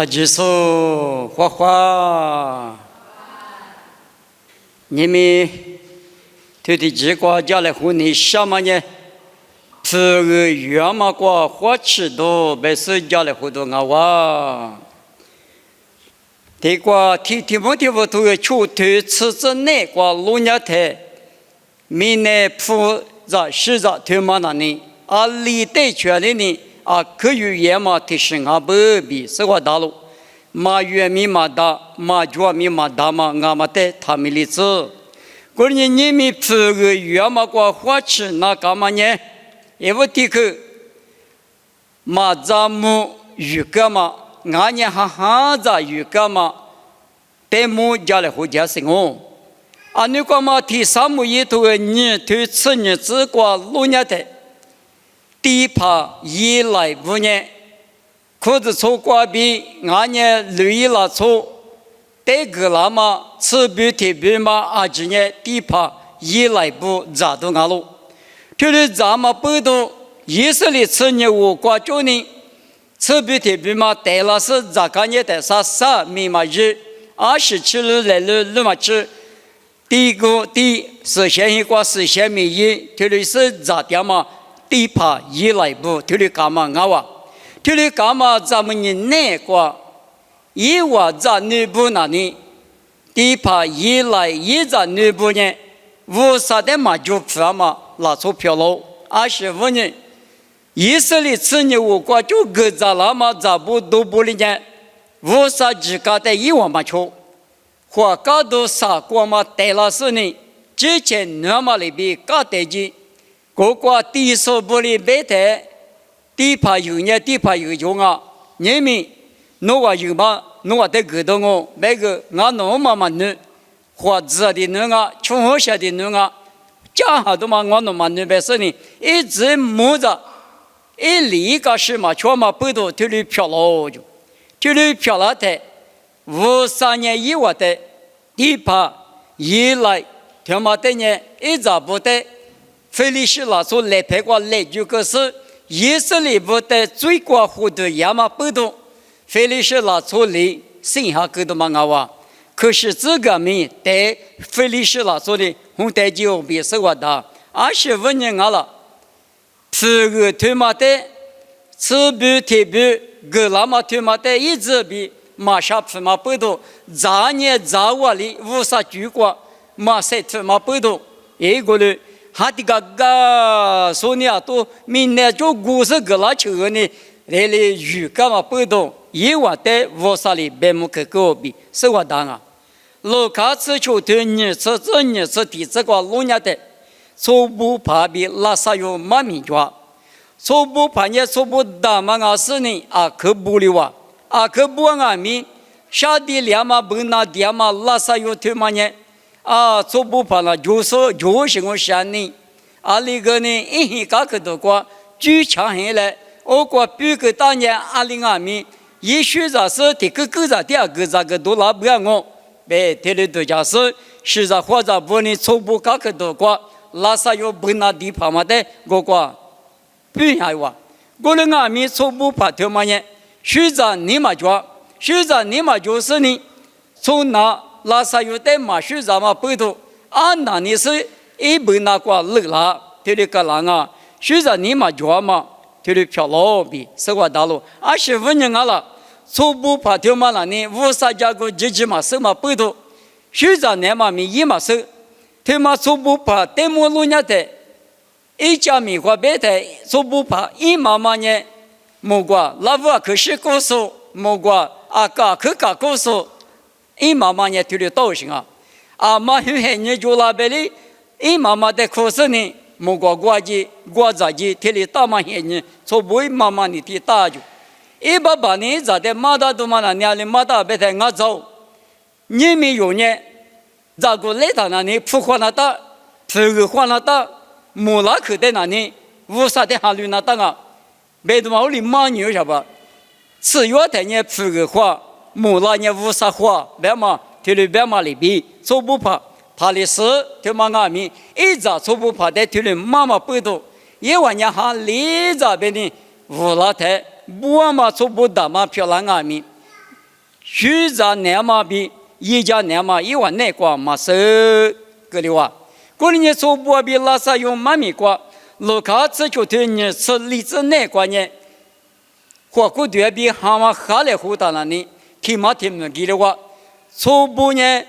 只说花花，你们对的结果家来和你什么呢？这个月嘛过花吃多，白是家来和多我哇。这个天不天不都要出头吃着那个路亚台，明年铺在市场头嘛那里，里带圈的呢。可有也嘛提升不比是个大路，马月米马大，马脚米马大嘛，俺们带他们例子。过年你们这个月嘛过花吃那干嘛呢？因为这个马扎木鱼干嘛，俺呢哈扎鱼干嘛，带木家来回家生活。你干嘛提三木一头个你推吃你只过路年的。第一趴一来5年，裤子穿挂比俺呢累了穿，带个了嘛，吃不特别嘛今年第一趴一来不咋都俺路，就是咱们不都以色列吃呢我挂着呢，吃不特别嘛带了是咋个呢带啥密码日，27日来了嘛吃，第是先一挂是先没一，就是咋的嘛。第一趴一来不，这里干嘛我哇？这里干嘛咱们人那个，一话在内部那里，第一趴一来一在内部呢，无啥的嘛就票嘛拿出票喽，25年，以色列吃呢我国就个在那嘛在不都不里呢，无啥几个的一万嘛球，或搞到啥国嘛带了是呢，之前那么里边搞得起。各国第1部里白台，第1有呢，第2有用啊。你们弄个有嘛？弄个得个东哦，那个俺弄嘛弄，或者的弄啊，穷下的弄啊，家下都嘛俺弄嘛弄白事呢，一直摸着，一离个是嘛，全嘛不都这里漂了就，这里漂了的，53年以外的，第1一来，他妈的呢，一直不得。非利士拿出来拍过来就可是以色列部的最高获得亚马不多，非利士拿出来剩下个多嘛哇，可是这个没带非利士拿出来红带就比是我的25年了，这个他妈的吃不特别个那么他妈的一直比马上他妈不多，咱呢咱我里50句过马赛他妈不多，一个人。hati gaga sonia to minne jo gusa gala chune rele yuka ma pudo yewa te vosali bemu ke gobi sewa danga lo ka tsu chu te ni tsu ti tsu kwa lunya te so bu pa bi la sa yo ma mi jwa so bu pa ne so bu da ma nga se ni ke bu li wa ke bu nga mi sha di lia ma bu na dia ma la sa yo te ma ne做不怕了，就是我想你，那个呢，一个个都过，最强下来，我过比个当年20米，也许是这个第二个这个都拿不了我，别这里都讲是在或者不呢，做不个个都过，拉萨有不拿地方嘛的，我过，不下话，我的阿米做不怕他妈呢，是在你嘛做，是在你嘛就是呢，从那。拉萨有的马须咱们不都那你是一本那个乐啦，这里个人啊，虽然你嘛做嘛，这里漂老比是个大路，25年了，初步爬条嘛那呢，50家个姐嘛什么不都，虽然你嘛没一嘛是，他嘛初步爬得么路伢的，一家米花别的初步爬一妈妈呢，莫过拉瓦可是告诉莫过个可告诉。一妈妈也听得到行啊，马有很多就那边的，一妈妈的可是呢，莫过国家的听得到嘛很多，从不妈妈你听到就，一爸爸呢在的马达都嘛那年里马达别在我走，你没有呢，这个来他那里不换那大，这个换那大，莫拉克的那里，无啥的哈律那大啊，别的嘛我里马牛是吧？吃药的呢这个换。木拉呢无啥话，别嘛，这里别嘛里边做不怕，怕的是他妈阿米，一早做不怕的，这里妈妈不多，一晚上还里这边的无拉台，不嘛做不大嘛漂亮阿米，虚杂年嘛比一家年嘛一万内瓜嘛是个的话，过年说不比拉萨用妈咪瓜，路卡吃就对你吃荔枝内瓜呢，火锅对比蛤蟆哈来胡打那里，提嘛提么给的话，说不呢，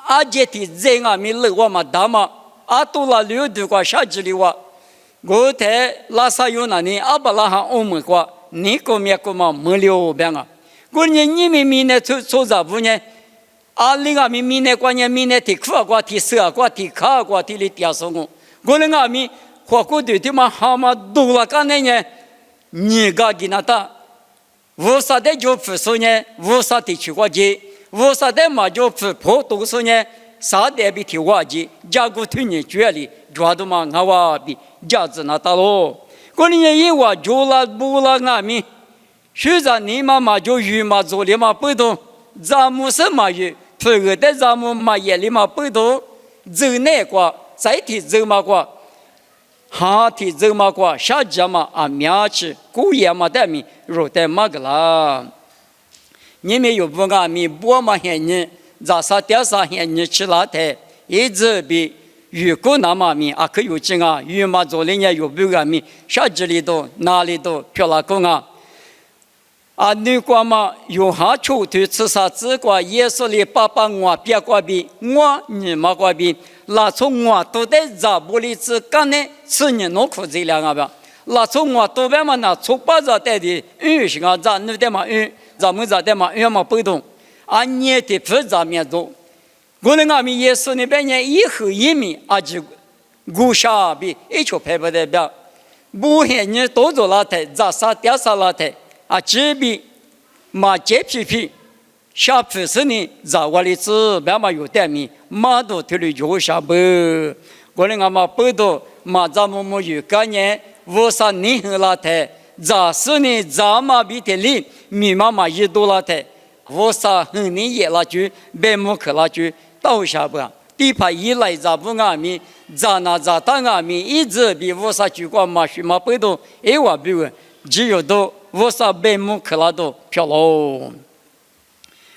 阿姐的人啊米乐我嘛大嘛，阿多拉六的瓜下子的话，我在拉萨用那里阿巴拉哈欧么瓜，你个面个嘛没留边啊，过年你们明年做啥不呢？阿里阿米明年过年明年提苦瓜提蛇瓜提卡瓜提里点什么？过年阿米火锅对的嘛蛤蟆多了干呢？你个给那ta，无啥的就不说呢，无啥的去过节，无啥的嘛就不破多说呢，啥的比提过节，家国推你绝里抓到嘛俺娃比家子那大咯，过年因为就了不了阿米，现在你妈妈就鱼嘛做的嘛不多，咱们什么鱼？这个的咱们嘛夜里嘛不多，走那个再提走嘛个，哈提走嘛个，下家嘛啊面吃，古夜嘛的米肉的嘛个啦。你们有不阿米不嘛hen你，咋啥点啥hen你吃辣的，一直比鱼骨那嘛米啊可有劲啊，鱼嘛做的呢有不阿米，下这里头哪里头漂亮工啊。啊，你瓜嘛用下出头吃啥子瓜？耶稣里爸爸我别瓜比我你妈瓜比，那从我都得咋不里子干呢？吃你弄裤子两个吧？那从我都别嘛那从把着带的，是个咋你的嘛咋么咋的嘛嘛不动？啊，你的不咋面做？我那阿米耶稣那边呢，以后一米啊就古下比一球拍不得表，不黑你多做那台，咋啥点啥那台？啊，这边嘛这皮皮，下皮是呢，在我里子别嘛有点米，马都推了就下不，我那嘛不多，嘛咱们没有概念，我啥你和那台，咋是呢？咱嘛比的里，米妈嘛一多那台，我啥和你也那句，别么去那句，倒下不。地盘一来咋不阿米，咋那咋当阿米，一直比我啥去过嘛许嘛不多，哎我比我只有多。我啥白木克拉都漂喽，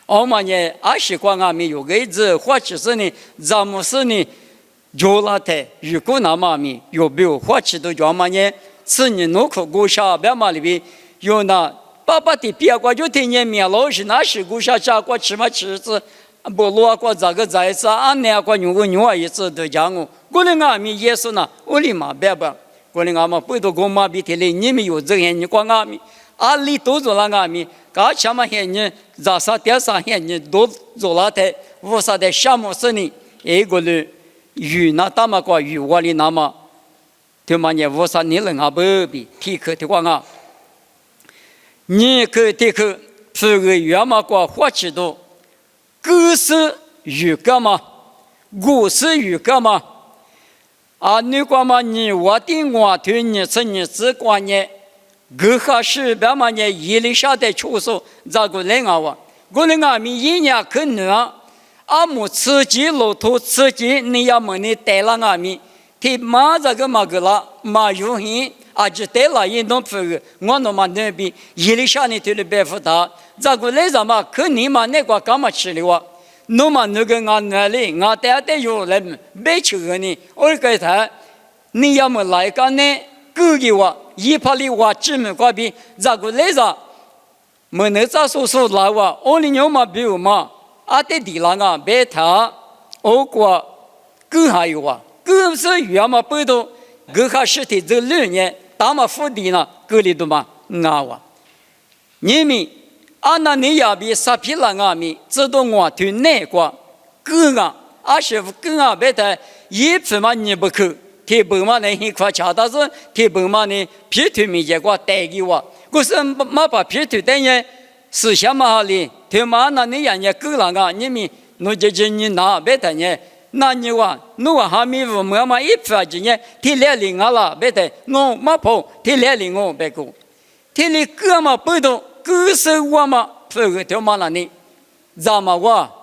我们呢阿习惯阿米有个子，或者是呢，咱们是呢，就那台如果那么米有没有或者都叫嘛呢？是你弄口过下边嘛里边有那爸爸的别个就听见面老是那是过下下过吃嘛吃子，不落过这个在是俺那个牛一次都讲我那阿米也是呢，我的妈别吧，我那阿妈不都跟妈比的嘞，你们有这样你光阿米。阿里都做了阿米，噶什么hen你，咋啥点啥hen你都做了的，我啥的项目是呢？一个人鱼那大嘛个鱼我里那么，对嘛呢？我啥你能阿不比体克的话啊？你可体克这个鱼嘛个花起多，狗是鱼干嘛？我是鱼干嘛？啊，你干嘛你我的我对你是你只管呢？各哈是别嘛呢？一里下的出手，咋个来啊？我那阿米一年可能阿姆吃鸡老头吃鸡，你要么你带了阿米，他妈这个嘛个啦，嘛有hin啊就带了一弄不个，我那么那边一里下你对了白付他，咋个来着嘛？可你嘛那个干嘛吃的哇？那么那个俺那里俺带有来没吃个呢？我给他，你要么来个呢？个给我。一怕里话这么挂比，咋个来着？没能咋说来哇？我的牛嘛比如嘛，阿得地浪啊，别他，我过更还有啊，更是鱼嘛不多，更还是的这2年，大嘛福地呢，个里头嘛啊哇，你们阿那你要比啥皮浪啊米，知道我对哪个更啊，阿师傅更啊别他，一次嘛你不去。铁本嘛呢，一块钱，但是铁本嘛呢，皮头没结果带给我，可是嘛把皮头带呢，思想嘛好哩，他妈那你人家够了个，你们侬就你拿别的呢，那你话，侬话还没我们嘛一发几年，提来领啊啦，别的我嘛跑，提来领我别个，提来个嘛不动，个是我嘛，这个他妈那你，咋嘛我？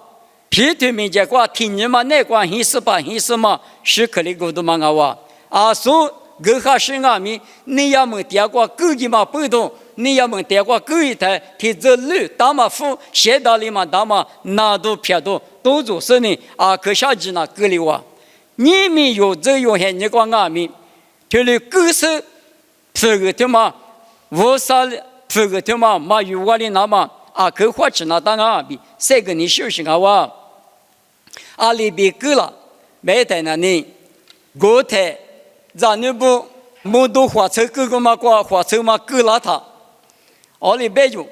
皮头没结果，听你嘛那关系是吧？系是嘛？是可里沟通嘛我啊说，个哈是阿米，你要么第二个狗的嘛不动，你要么得过狗一台，提着驴打马虎，写到里嘛打马，哪都撇都都做事呢啊！可下去那狗里哇，你们有这有些你讲俺们，这里狗是这个他妈无啥这个他妈嘛有我的那么啊，可花钱那当俺比，谁跟你休息啊哇？阿里比狗了，没得那呢，狗台咱那不。摩托火车各个嘛过火车嘛各拉他，奥里白就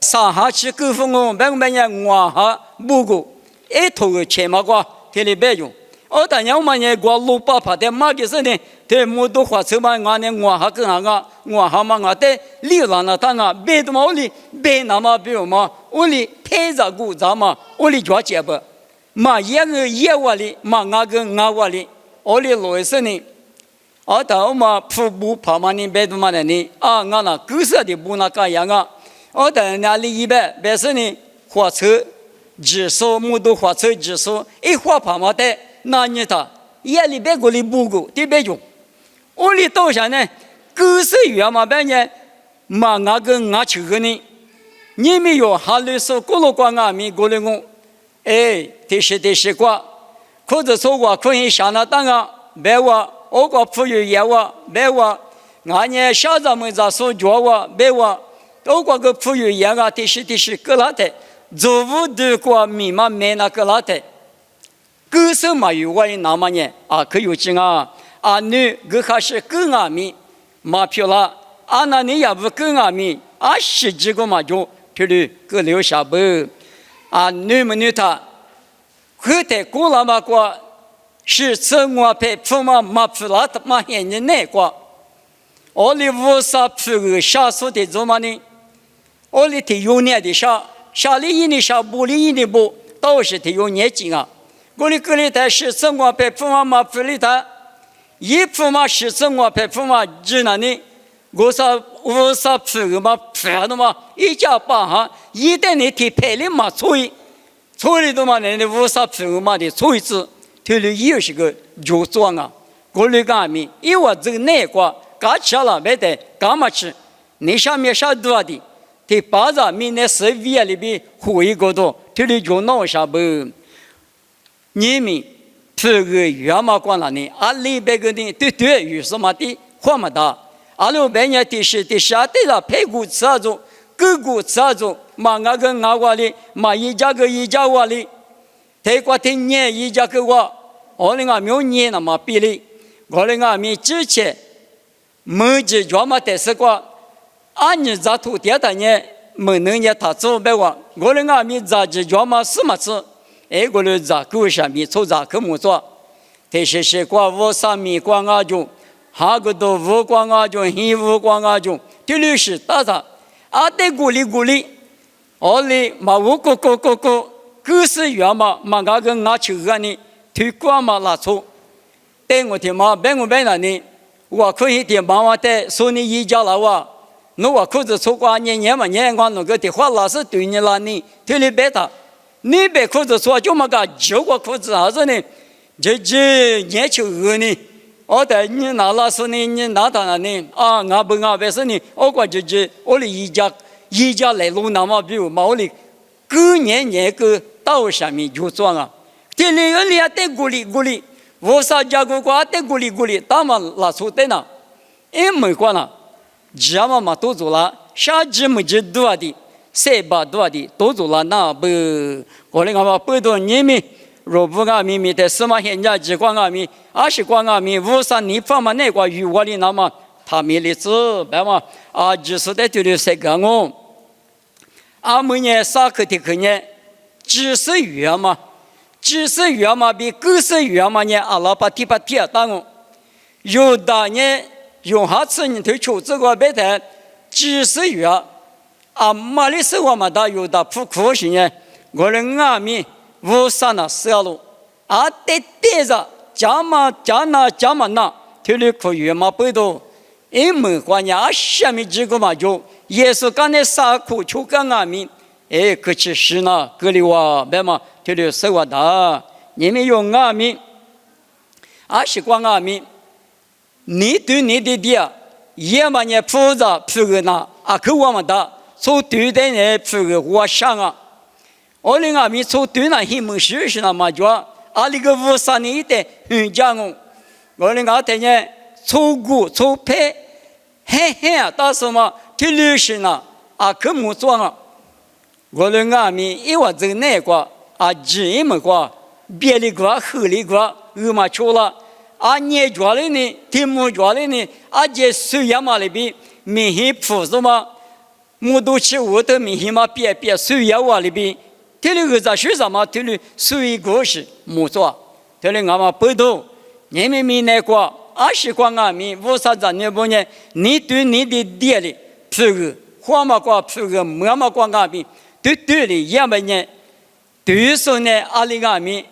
上下去各分工，别个别人往下不过，一头个钱嘛过，这里白就，但要么人过路八拍的马个是呢，这摩托火车嘛俺呢往下跟往下嘛俺的里浪那当啊，别的嘛我里别那么比如嘛，我里太着古咱嘛，我里抓结不，嘛一个一窝里，嘛俺个俺窝里，我里老是呢。但我们瀑布旁边的别的嘛呢？俺那狗舍的不那个样啊！但那里一边别是呢，火车技术，摩托火车技术，一火旁边的那你他夜里别个里不够，对别用。我里到现在狗舍远嘛别呢，嘛俺跟俺去个呢，你们有哈律师过路过俺们过来我，这些过，或者说我可以想那当啊，别我。我个朋友也我没我，俺呢小子们在说教我没我，我个朋友也啊，这些个拉的，做不得过密码没那个拉的，狗手嘛有我的那么呢啊，可有劲啊！啊女个还是跟俺们马票了，啊那你也不跟俺们啊十几个嘛就这里个留下不，啊女们女他，后头过了嘛过。是自我陪父母马普拉的马眼睛内挂，我里无啥普个下属的做嘛呢？我里提有年的下里一年下不里一年不，都是提有年纪啊。我里个里头是自我陪父母马普里头，一父母是自我陪父母只那呢，我啥无啥普个嘛普的嘛，一家八哈，一旦你提陪里嘛吹的嘛呢，无啥普个嘛的吹子。这里又是个就装啊，过来干面，因为这个内瓜搞起了没得干嘛吃？你下面下多的，这巴扎面那十月里边火一个多，这里就闹下不？你们这个原嘛关了呢？啊里边个呢，对有什么的话么大？啊里边人的是下对了，排骨吃啊种，狗骨吃啊种，嘛那个那话里，嘛一家个一家话里。泰国听年一家个话，我们俺没有年那么比例，我们俺们之前没只专门的是个，俺你在土地的呢，没能也他做白话，我们俺们在只专门什么子，我们在狗上面做在科目做，这些瓜我上面瓜阿种，下个都无瓜阿种，黑无瓜阿种，这里是大啥，得鼓励，我们嘛无个。狗是原嘛，嘛个跟俺去个呢，推广嘛拉错。但我听嘛，别那呢，我可以听妈妈的说你一家了哇，那我可是错过年嘛，年光那个的话老是对你了呢，对你别他，你别可是说就么个九个可是啥子呢？这年去个呢，的你拿了说呢，你拿他呢啊，俺不俺别是呢，我管我的一家来路那么比如嘛，我的狗年个。到上面就装啊，这里有俩得鼓励，我啥家个瓜得鼓励，他们拉出的呢，没关了，家嘛都做了，下季没就多的，3把多的都做了，那不，我那个嘛不多你们，若不俺们的什么现在只管俺们，20管俺们，53你方嘛那个与我的那么，他们的子，白嘛就是在这里谁干我，每年啥课的课呢？90元嘛，90元嘛比90元嘛呢，阿拉把提当哦，有的呢用下次你推出这个白台90元，马里是我们的有的不可行呢，我们俺们无啥那销路，得带着加嘛那，推里可以嘛不多，没关系，下面几个嘛就也是刚才啥苦就跟俺们。可去是呢，格里哇，别嘛，这里是我的，你们用俺们，习惯俺们，你对你的爹也嘛呢复杂复个那啊可我们的从对的呢复个我想啊，我们阿弥从对那希望是是那么着，阿里个无啥呢的很讲哦，我们阿天呢从古从配，嘿嘿啊，到什么体律是呢啊可木做啊，我们阿弥一话这那个啊只么个别的个合理个嘛错了。啊，你做的呢？题目做的呢？啊，这水呀嘛里边，明显不是嘛？木都吃我的明显嘛，别水呀哇里边，这里个在学什么？这里水果是木做，这里俺们不懂，你们没那个，啊是光俺们无啥子那不呢？你对你的爹的，这个花嘛瓜，这个木嘛瓜俺们，对的也没呢，对说呢，阿里俺们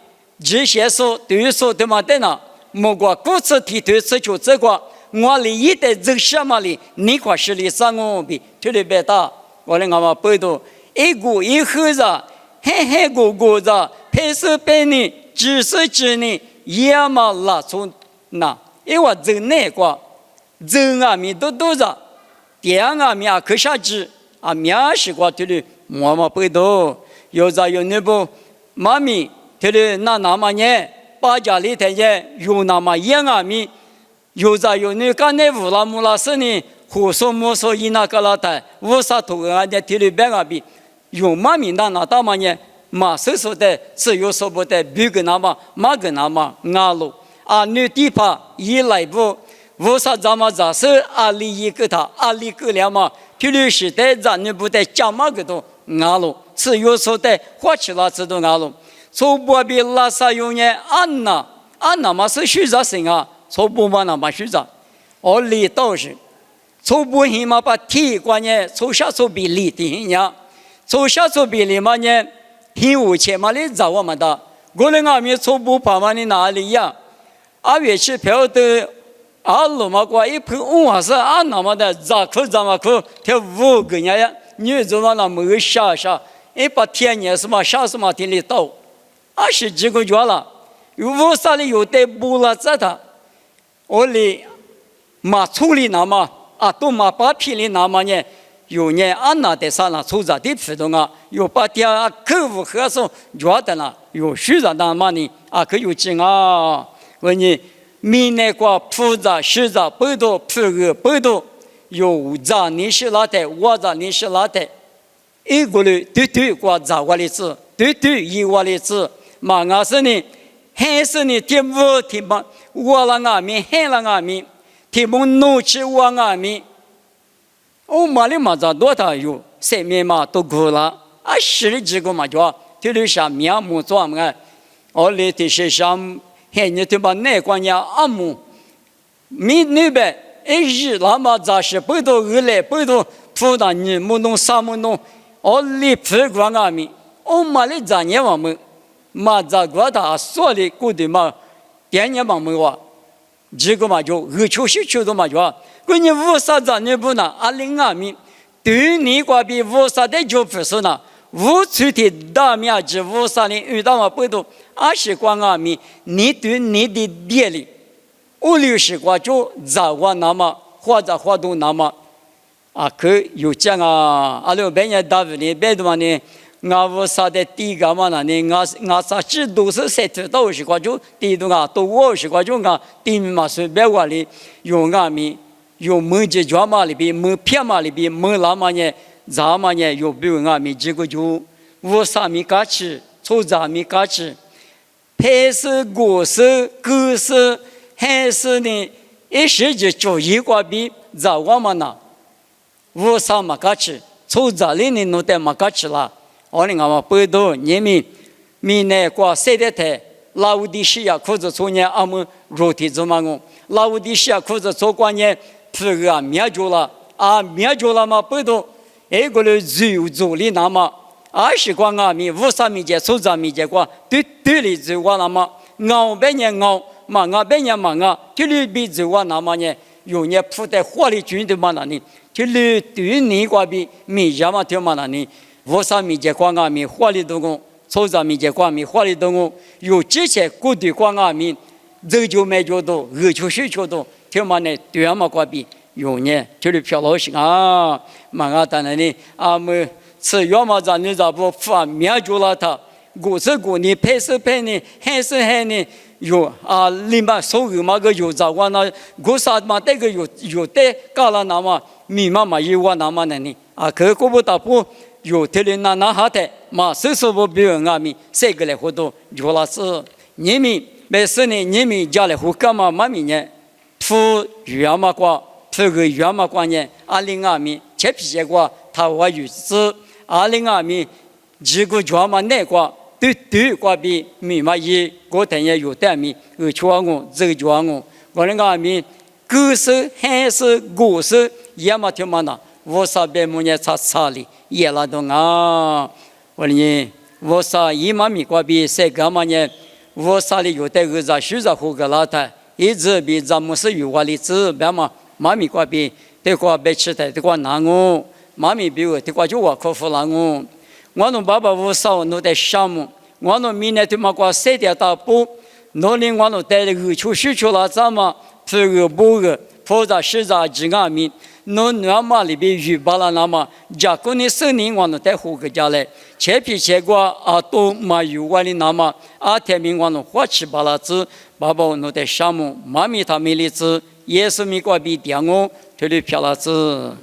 这些说对说的嘛的呢？莫过故此提对此就这个，我里一代这什么里，你可是里三我比，这里别打，我们俺们背读，一股一盒子，嘿个子，配色配你，知识知你，也嘛拉出那，因为这那个，这俺们都着，第二俺们可下子啊，面是个这里我们背读，有在有那部妈咪，这里那么呢？把家里头呢有那么一阿米，有在有那干那乌拉木拉是呢，胡说木说伊那个拉台，乌啥土人家提里边阿比，有嘛名单那大嘛呢，嘛说说的，只有说不得，别个那么，嘛个那么阿路，啊女地怕一来不，乌啥咱们咋是阿里一个他，阿里个了嘛，提里是的咱女不得讲嘛个都阿路，只有说的花起来知道阿路。从不比拉萨用呢，安那嘛是虚杂性啊，从不嘛那么虚杂，而理都是，从不起码把体观呢，从下从比理的呀，从下从比理嘛呢，很无钱嘛的找我们的，我们阿弥从不怕嘛的哪里呀？阿月去票的，阿罗嘛过一盆乌是阿那么的咋苦咋么苦，他五个人呀，女子嘛那么下，一把天年什么下什么天里到。20几个月了，有啥里有得不了这的，我里马处理那么啊，都马把皮里那么呢，有呢安那的啥那出着的皮动啊，有把点啊客户合作觉得呢，有虚着那么呢啊，可有劲啊！问你闽南话复杂虚着不多，不多，有杂你是哪的，我杂你是哪的，一个人对过杂我的字，对一我的字。嘛，我是呢，还是呢？听不听吧？我了阿弥，喊了阿弥，听不怒气我阿弥。我嘛里嘛咋多大有，生命嘛都过了，啊，十几个嘛叫，这里下面目做么？我里的是想，喊你对吧？那关呀阿姆，你那边一日那么咋是不多二来不多，不但你不弄啥不弄，我里不管阿弥，我嘛里咋年我们。嘛，在国大所里古的嘛，电年嘛没话，这个嘛就290度嘛就，关键无啥子你不能20阿米，对你个比无啥的就不是呢，无处的大面积无啥的遇到嘛不多，20光阿米，你对你的地里，50个就在我那么或者活动那么，啊可有讲啊，阿拉别人大问题别的嘛呢。我啥的第一个嘛呢？我啥只都是30到50块就第一个都50块就第一嘛随便我里有阿米有没解决嘛里边没骗嘛里边没那么呢咋嘛呢有比如阿米这个就我啥米嘎吃做啥米嘎吃配饰果饰歌饰还是呢一时就一个比咋我嘛呢我啥嘛嘎吃做啥里呢弄得嘛嘎吃啦。我们阿妈不多，你们闽南话说的太，拉乌的西亚或者从年阿们肉体怎么讲？拉乌的西亚或者做关年，这个灭绝了啊，灭绝了嘛不多，一个人就做的那么，20个阿米50米节、30米节过，对里就我那么，熬半年熬，嘛熬半年嘛熬，对里比就我那么呢，有年铺在火里军的嘛那里，对里对你个比米家嘛对嘛那里。50米节光阿米火力动工，30米节光米火力动工，有这些固定光阿米，这就没觉得，290多，听嘛呢，对嘛关比，有呢，就是漂老些啊，蛮啊当然呢，阿们吃要么咱你咋不发面就了他，古是古呢，配是配呢，还是还呢。有啊，另外所有嘛个有早晚呢，古啥嘛这个有的搞了那么密码嘛有我那么呢啊，可古不打不有的人那哈的嘛，是不比人阿米这个来活动有了是你们没事呢，你们家里胡干嘛嘛米呢？铺原嘛瓜，铺个原嘛瓜呢？阿里阿米切皮些瓜，他话有是阿里阿米几个原嘛那瓜。对瓜比密码一个天也有单米，全我这个全我那个米，古时汉时古时也嘛听嘛那，我啥别么也查哩，也拉动啊，我呢我啥一嘛米瓜比谁干嘛呢？我啥里有带个啥许啥胡个拉他，一直比咱们是有话里子，别嘛妈咪瓜比对瓜别吃的对瓜难我，妈咪比我对瓜就我克服了我。我侬爸爸我少侬在项目，我侬明年对嘛瓜3点大步，侬哩我侬带了个出需求了咱嘛，这个不个，或者是在几个米，侬那么里边预备了那么，假如你10年我侬带户个家来，切皮切瓜啊都嘛有我哩那么，啊天明我侬花起巴拉子，爸爸侬在项目，妈咪他没哩子，也是米瓜比点我，这里漂了子。